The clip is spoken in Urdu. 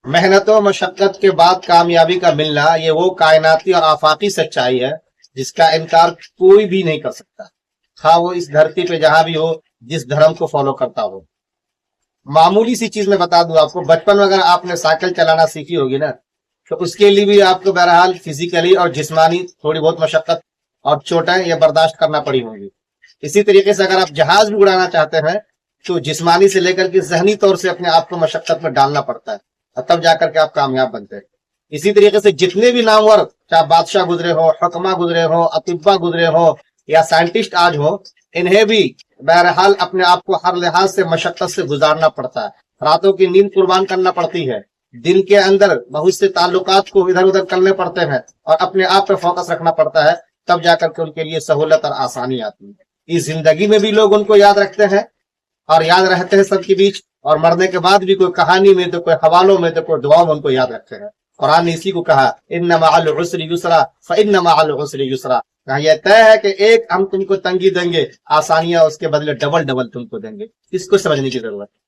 محنت و مشقت کے بعد کامیابی کا ملنا یہ وہ کائناتی اور آفاقی سچائی ہے جس کا انکار کوئی بھی نہیں کر سکتا، خواہ وہ اس دھرتی پہ جہاں بھی ہو، جس دھرم کو فالو کرتا ہو۔ معمولی سی چیز میں بتا دوں آپ کو، بچپن میں اگر آپ نے سائیکل چلانا سیکھی ہوگی نا، تو اس کے لیے بھی آپ کو بہرحال فزیکلی اور جسمانی تھوڑی بہت مشقت اور چوٹیں یہ برداشت کرنا پڑی ہوں گی۔ اسی طریقے سے اگر آپ جہاز بھی اڑانا چاہتے ہیں تو جسمانی سے لے کر کے ذہنی طور سے اپنے آپ کو مشقت میں ڈالنا پڑتا ہے، اور تب جا کر کے آپ کامیاب بنتے ہیں۔ اسی طریقے سے جتنے بھی نامور، چاہے بادشاہ گزرے ہو، حکما گزرے ہو، اطباء گزرے ہو، یا سائنٹسٹ آج ہو، انہیں بھی بہرحال اپنے آپ کو ہر لحاظ سے مشقت سے گزارنا پڑتا ہے، راتوں کی نیند قربان کرنا پڑتی ہے، دن کے اندر بہت سے تعلقات کو ادھر ادھر کرنے پڑتے ہیں، اور اپنے آپ پہ فوکس رکھنا پڑتا ہے، تب جا کر کے ان کے لیے سہولت اور آسانی آتی ہے۔ اس زندگی میں بھی لوگ ان کو یاد رکھتے ہیں اور یاد رہتے ہیں سب کے بیچ، اور مرنے کے بعد بھی کوئی کہانی میں تو کوئی حوالوں میں تو کوئی دعاؤں میں ان کو یاد رکھتے ہیں۔ قرآن نے اسی کو کہا ان مع العسر یسرا فان مع العسر یسرا، کہا یہ طے ہے کہ ایک ہم تم کو تنگی دیں گے، آسانیاں اس کے بدلے ڈبل ڈبل تم کو دیں گے۔ اس کو سمجھنے کی ضرورت ہے۔